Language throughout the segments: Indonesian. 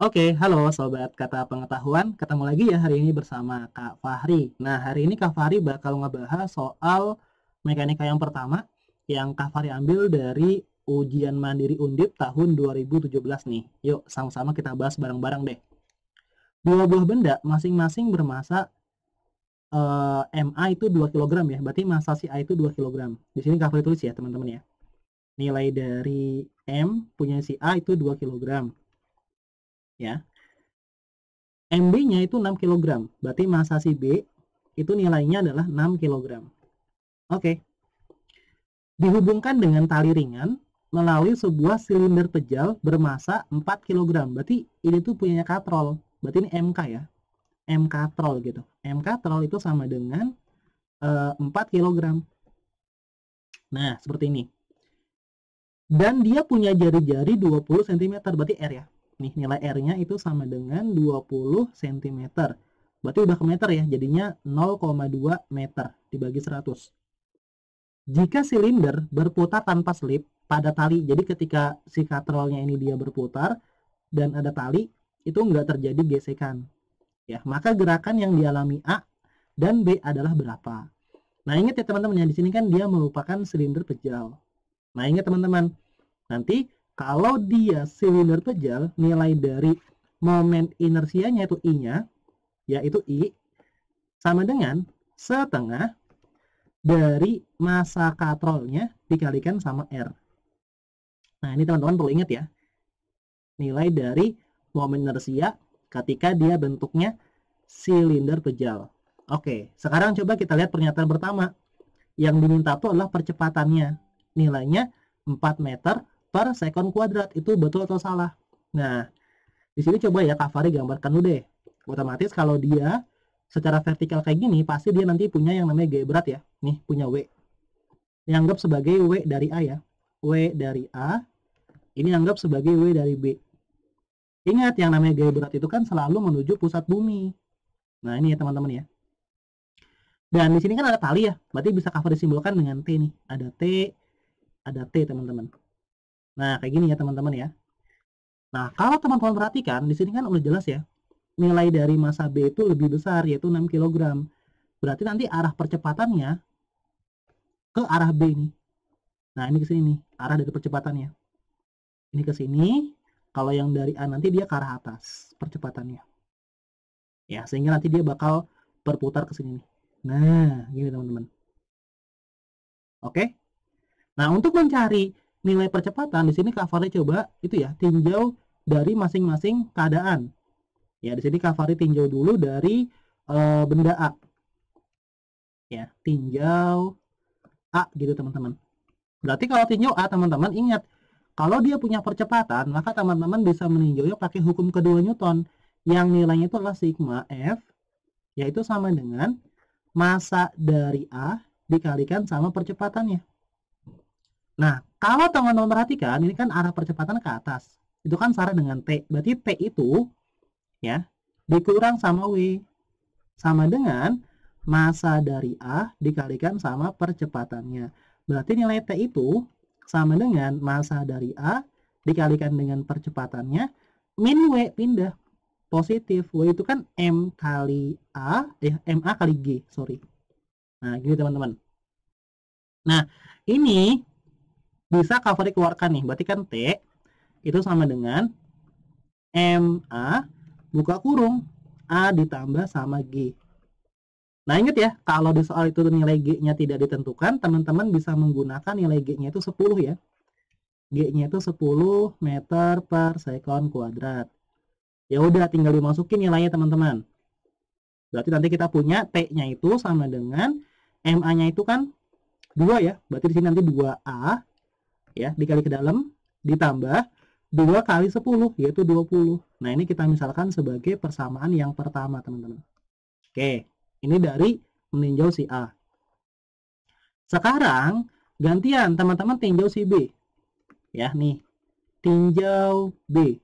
Oke, halo Sobat Kata Pengetahuan. Ketemu lagi ya hari ini bersama Kak Fahri. Nah, hari ini Kak Fahri bakal ngebahas soal mekanika yang pertama yang Kak Fahri ambil dari ujian mandiri Undip tahun 2017 nih. Yuk, sama-sama kita bahas bareng-bareng deh. Dua buah benda masing-masing bermasa MA itu 2 kg ya. Berarti massa si A itu 2 kg. Di sini Kak Fahri tulis ya, teman-teman ya. Nilai dari M punya si A itu 2 kg. Ya. MB-nya itu 6 kg. Berarti massa si B itu nilainya adalah 6 kg. Oke. Dihubungkan dengan tali ringan melalui sebuah silinder pejal bermassa 4 kg. Berarti ini tuh punyanya katrol. Berarti ini MK ya. M katrol gitu. M katrol itu sama dengan 4 kg. Nah, seperti ini. Dan dia punya jari-jari 20 cm. Berarti R ya. Nih, nilai R-nya itu sama dengan 20 cm. Berarti udah ke meter ya. Jadinya 0,2 meter dibagi 100. Jika silinder berputar tanpa selip pada tali, jadi ketika si katrolnya ini dia berputar dan ada tali, itu nggak terjadi gesekan. Ya, maka gerakan yang dialami A dan B adalah berapa? Nah, ingat ya teman-teman ya, di sini kan dia merupakan silinder pejal. Nah, ingat teman-teman, nanti kalau dia silinder pejal, nilai dari momen inersianya itu I-nya, yaitu I, sama dengan setengah dari massa katrolnya dikalikan sama R. Nah, ini teman-teman perlu ingat ya. Nilai dari momen inersia ketika dia bentuknya silinder pejal. Oke, sekarang coba kita lihat pernyataan pertama. Yang diminta itu adalah percepatannya. Nilainya 4 meter per sekon kuadrat. Itu betul atau salah? Nah, di sini coba ya Kak Fahri gambarkan dulu deh. Otomatis kalau dia secara vertikal kayak gini, pasti dia nanti punya yang namanya G berat ya. Nih, punya W. Dianggap sebagai W dari A ya. W dari A, ini anggap sebagai W dari B. Ingat, yang namanya G berat itu kan selalu menuju pusat bumi. Nah, ini ya teman-teman ya. Dan di sini kan ada tali ya, berarti bisa cover disimbolkan dengan T nih. Ada T teman-teman. Nah, kayak gini ya teman-teman ya. Nah, kalau teman-teman perhatikan, di sini kan udah jelas ya. Nilai dari massa B itu lebih besar, yaitu 6 kg. Berarti nanti arah percepatannya ke arah B nih. Nah, ini ke sini nih, arah dari percepatannya. Ini ke sini, kalau yang dari A nanti dia ke arah atas percepatannya. Ya, sehingga nanti dia bakal berputar ke sini nih. Nah, gini teman-teman. Oke? Nah, untuk mencari nilai percepatan, di sini Kak Fahri coba itu ya, tinjau dari masing-masing keadaan. Ya, di sini Kak Fahri tinjau dulu dari benda A. Ya, tinjau A gitu teman-teman. Berarti kalau tinjau A teman-teman ingat, kalau dia punya percepatan, maka teman-teman bisa meninjaunya pakai hukum kedua Newton yang nilainya itu adalah sigma F, yaitu sama dengan massa dari A dikalikan sama percepatannya. Nah, kalau teman-teman perhatikan, ini kan arah percepatan ke atas. Itu kan sama dengan T. Berarti T itu ya dikurang sama W sama dengan massa dari A dikalikan sama percepatannya. Berarti nilai T itu sama dengan massa dari A dikalikan dengan percepatannya min W pindah positif. W itu kan M kali A, MA kali G, sorry. Nah, gini teman-teman. Nah, ini bisa Kak Fahri keluarkan nih. Berarti kan T itu sama dengan MA buka kurung A ditambah sama G. Nah, ingat ya, kalau di soal itu nilai G-nya tidak ditentukan, teman-teman bisa menggunakan nilai G-nya itu 10 ya. G-nya itu 10 meter per sekon kuadrat. Ya udah, tinggal dimasukin nilainya teman-teman. Berarti nanti kita punya T-nya itu sama dengan MA-nya itu kan 2 ya. Berarti di sini nanti 2A ya, dikali ke dalam, ditambah 2 kali 10, yaitu 20. Nah, ini kita misalkan sebagai persamaan yang pertama, teman-teman. Oke. Ini dari meninjau si A. Sekarang gantian teman-teman tinjau si B. Ya, nih. Tinjau B.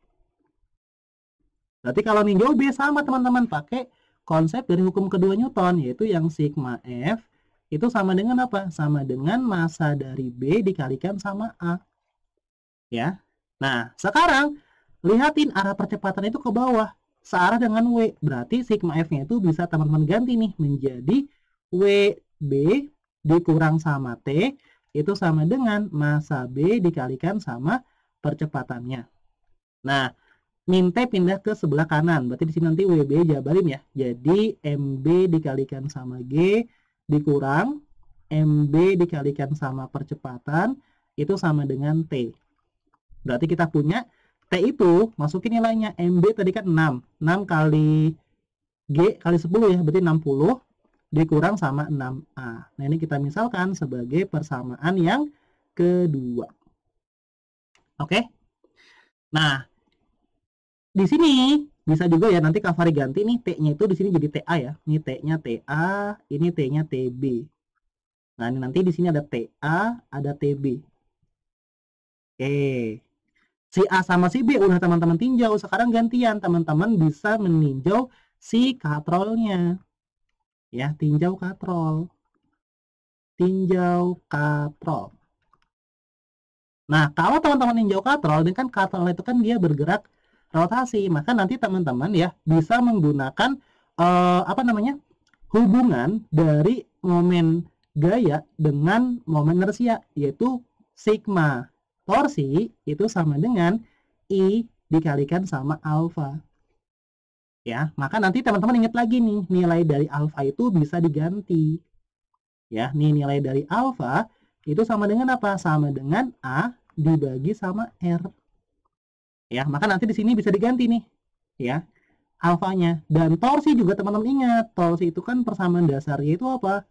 Berarti kalau ninjau B sama teman-teman pakai konsep dari hukum kedua Newton, yaitu yang sigma F itu sama dengan apa? Sama dengan massa dari B dikalikan sama A. Ya. Nah, sekarang lihatin arah percepatan itu ke bawah, searah dengan W. Berarti sigma F-nya itu bisa teman-teman ganti nih menjadi WB dikurang sama T itu sama dengan massa B dikalikan sama percepatannya. Nah, min T pindah ke sebelah kanan. Berarti di sini nanti WB jabarin ya. Jadi MB dikalikan sama G dikurang MB dikalikan sama percepatan itu sama dengan T. Berarti kita punya T itu masukin nilainya. MB tadi kan 6. 6 kali G kali 10 ya. Berarti 60 dikurang sama 6A. Nah, ini kita misalkan sebagai persamaan yang kedua. Oke? Nah, di sini bisa juga ya nanti Kak Fahri ganti nih T-nya itu di sini jadi TA ya. Ini T-nya TA, ini T-nya TB. Nah, ini nanti di sini ada TA, ada TB. Oke. Si A sama si B udah teman-teman tinjau. Sekarang gantian teman-teman bisa meninjau si katrolnya. Ya, tinjau katrol. Tinjau katrol. Nah, kalau teman-teman tinjau katrol, ini kan katrol itu kan dia bergerak rotasi, maka nanti teman-teman ya bisa menggunakan hubungan dari momen gaya dengan momen inersia, yaitu sigma torsi itu sama dengan I dikalikan sama alfa. Ya, maka nanti teman-teman ingat lagi nih, nilai dari alfa itu bisa diganti. Ya, nih nilai dari alfa itu sama dengan apa? Sama dengan A dibagi sama R. Ya, maka nanti di sini bisa diganti nih. Ya, alfanya. Dan torsi juga teman-teman ingat, torsi itu kan persamaan dasarnya itu apa?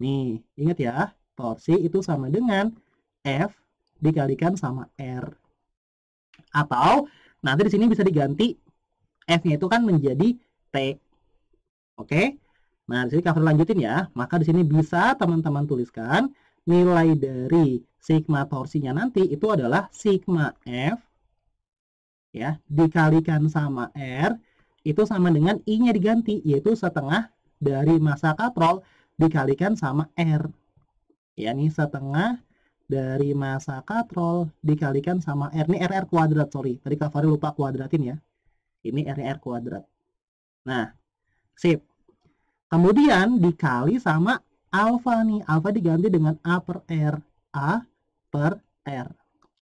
Nih, ingat ya, torsi itu sama dengan F dikalikan sama R. Atau nanti di sini bisa diganti F-nya itu kan menjadi T. Oke? Nah, di sini Kak Fahri lanjutin ya. Maka di sini bisa teman-teman tuliskan nilai dari sigma torsinya nanti itu adalah sigma F ya dikalikan sama R itu sama dengan I-nya diganti, yaitu setengah dari massa katrol dikalikan sama R. Ya, ini setengah dari massa katrol dikalikan sama R. Ini RR kuadrat, sorry. Tadi Kak Fahri lupa kuadratin ya. Ini RR kuadrat. Nah, sip. Kemudian dikali sama alfa nih. Alfa diganti dengan A per R. A per R.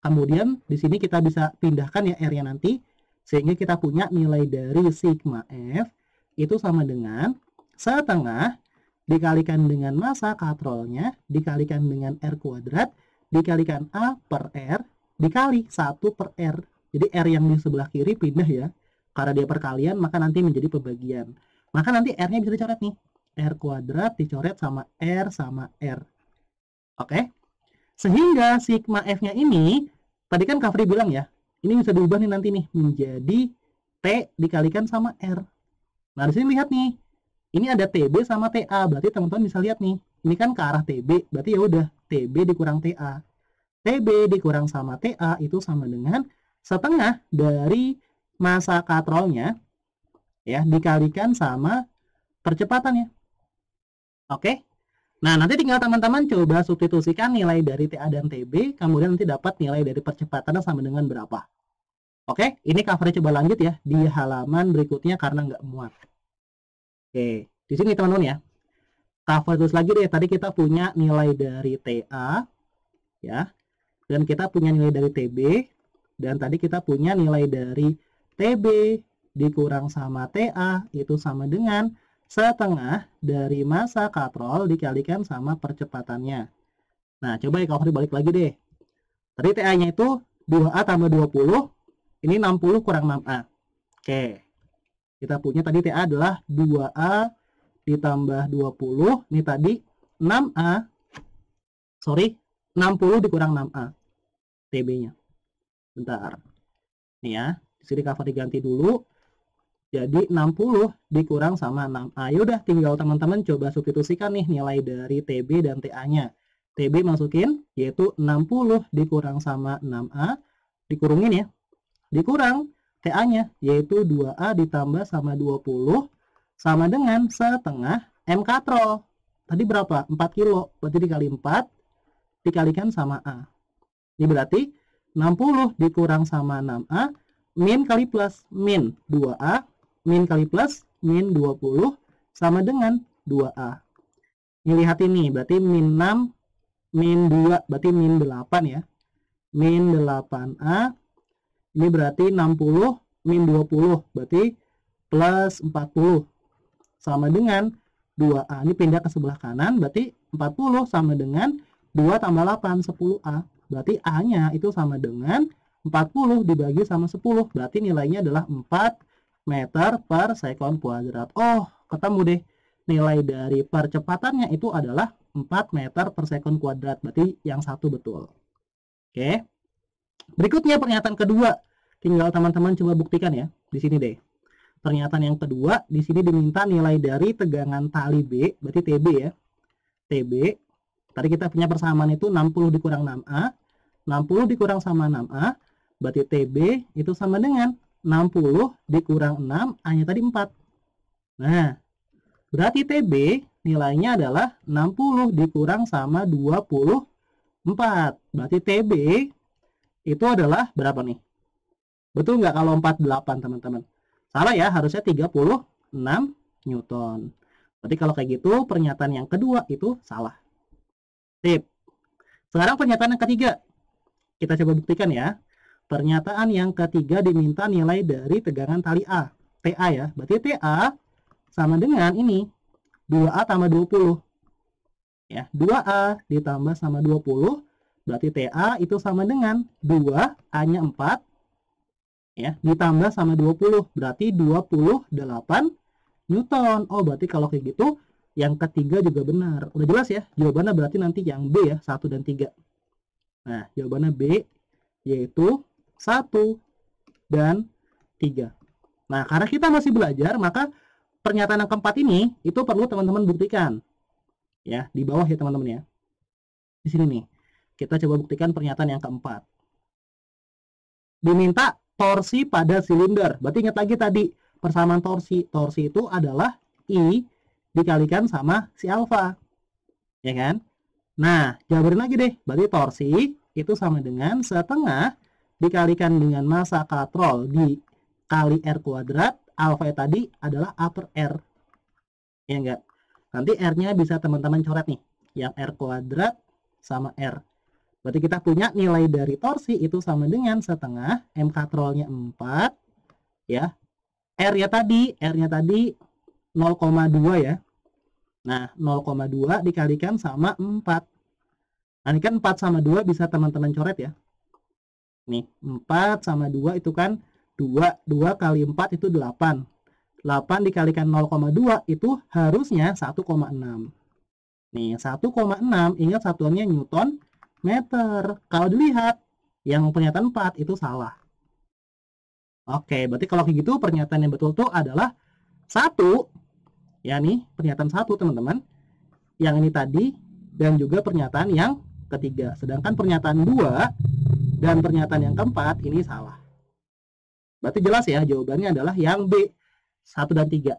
Kemudian di sini kita bisa pindahkan ya R-nya nanti. Sehingga kita punya nilai dari sigma F itu sama dengan setengah dikalikan dengan massa katrolnya dikalikan dengan R kuadrat dikalikan A per R dikali 1 per R. Jadi R yang di sebelah kiri pindah ya. Karena dia perkalian maka nanti menjadi pembagian. Maka nanti R-nya bisa dicoret nih. R kuadrat dicoret sama R sama R. Oke? Sehingga sigma F-nya ini, tadi kan Kak Fahri bilang ya, ini bisa diubah nih nanti nih menjadi T dikalikan sama R. Nah, di sini lihat nih. Ini ada TB sama TA, berarti teman-teman bisa lihat nih. Ini kan ke arah TB, berarti ya udah TB dikurang TA. TB dikurang sama TA itu sama dengan setengah dari massa katrolnya ya dikalikan sama percepatannya. Oke? Nah, nanti tinggal teman-teman coba substitusikan nilai dari TA dan TB, kemudian nanti dapat nilai dari percepatannya sama dengan berapa. Oke, ini Kak Fahri coba lanjut ya di halaman berikutnya karena nggak muat. Oke, di sini teman-teman ya. Kak Fahri tulis lagi deh, tadi kita punya nilai dari TA, ya. Dan kita punya nilai dari TB, dan tadi kita punya nilai dari TB dikurang sama TA, itu sama dengan setengah dari massa katrol dikalikan sama percepatannya. Nah, coba ya Kak Fahri balik lagi deh. Tadi TA-nya itu 2A tambah 20, ini 60 kurang 6A. Oke. Kita punya tadi TA adalah 2A ditambah 20. Ini tadi 6A. Sorry, 60 dikurang 6A. TB-nya. Bentar. Nih ya. Di sini Kak Fahri diganti dulu. Jadi 60 dikurang sama 6A. Yaudah, tinggal teman-teman coba substitusikan nih nilai dari TB dan TA-nya. TB masukin, yaitu 60 dikurang sama 6A. Dikurungin ya. Dikurang TA-nya, yaitu 2A ditambah sama 20, sama dengan setengah M katrol. Tadi berapa? 4 kilo. Berarti dikali 4, dikalikan sama A. Ini berarti 60 dikurang sama 6A, min kali plus, min 2A, min kali plus, min 20 sama dengan 2A. Ini lihat ini, berarti min 6, min 2, berarti min 8 ya. Min 8A, ini berarti 60, min 20, berarti plus 40. Sama dengan 2A. Ini pindah ke sebelah kanan, berarti 40 sama dengan 2 tambah 8, 10A. Berarti A-nya itu sama dengan 40 dibagi sama 10. Berarti nilainya adalah 4 meter per sekon kuadrat. Oh, ketemu deh. Nilai dari percepatannya itu adalah 4 meter per sekon kuadrat. Berarti yang satu betul. Oke. Berikutnya pernyataan kedua. Tinggal teman-teman coba buktikan ya. Di sini deh. Pernyataan yang kedua, di sini diminta nilai dari tegangan tali B, berarti TB ya. TB. Tadi kita punya persamaan itu 60 dikurang 6A. 60 dikurang sama 6A, berarti TB itu sama dengan 60 dikurang 6, A-nya tadi 4. Nah, berarti TB nilainya adalah 60 dikurang sama 24. Berarti TB itu adalah berapa nih? Betul nggak kalau 48, teman-teman? Salah ya, harusnya 36 Newton. Berarti kalau kayak gitu, pernyataan yang kedua itu salah. Tip. Sekarang pernyataan yang ketiga. Kita coba buktikan ya. Pernyataan yang ketiga diminta nilai dari tegangan tali A. TA ya. Berarti TA sama dengan ini. 2A tambah 20. Ya, 2A ditambah sama 20. Berarti TA itu sama dengan 2, A-nya 4. Ya, ditambah sama 20. Berarti 28 Newton. Oh, berarti kalau kayak gitu, yang ketiga juga benar. Udah jelas ya? Jawabannya berarti nanti yang B ya, 1 dan 3. Nah, jawabannya B, yaitu 1 dan 3. Nah, karena kita masih belajar, maka pernyataan yang keempat ini, itu perlu teman-teman buktikan. Ya, di bawah ya teman-teman ya. Di sini nih, kita coba buktikan pernyataan yang keempat. Diminta torsi pada silinder. Berarti ingat lagi tadi, persamaan torsi. Torsi itu adalah I dikalikan sama si alfa. Ya kan? Nah, jabarin lagi deh. Berarti torsi itu sama dengan setengah dikalikan dengan massa katrol dikali R kuadrat. Alfa tadi adalah upper R. Ya enggak? Nanti R-nya bisa teman-teman coret nih. Yang R kuadrat sama R. Berarti kita punya nilai dari torsi itu sama dengan setengah, M katrolnya 4, ya. R-nya tadi 0,2 ya. Nah, 0,2 dikalikan sama 4. Nah, ini kan 4 sama 2 bisa teman-teman coret ya. Nih, 4 sama 2 itu kan 2. 2 kali 4 itu 8. 8 dikalikan 0,2 itu harusnya 1,6. Nih, 1,6, ingat satuannya Newton meter. Kalau dilihat, yang pernyataan 4 itu salah. Oke, berarti kalau kayak gitu, pernyataan yang betul tuh adalah 1. Ya nih, pernyataan 1 teman-teman. Yang ini tadi, dan juga pernyataan yang ketiga. Sedangkan pernyataan 2 dan pernyataan yang keempat ini salah. Berarti jelas ya, jawabannya adalah yang B, 1 dan 3.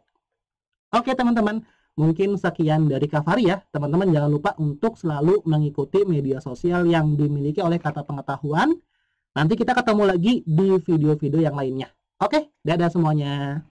Oke teman-teman. Mungkin sekian dari Kak Fahri ya. Teman-teman jangan lupa untuk selalu mengikuti media sosial yang dimiliki oleh Kata Pengetahuan. Nanti kita ketemu lagi di video-video yang lainnya. Oke, dadah semuanya.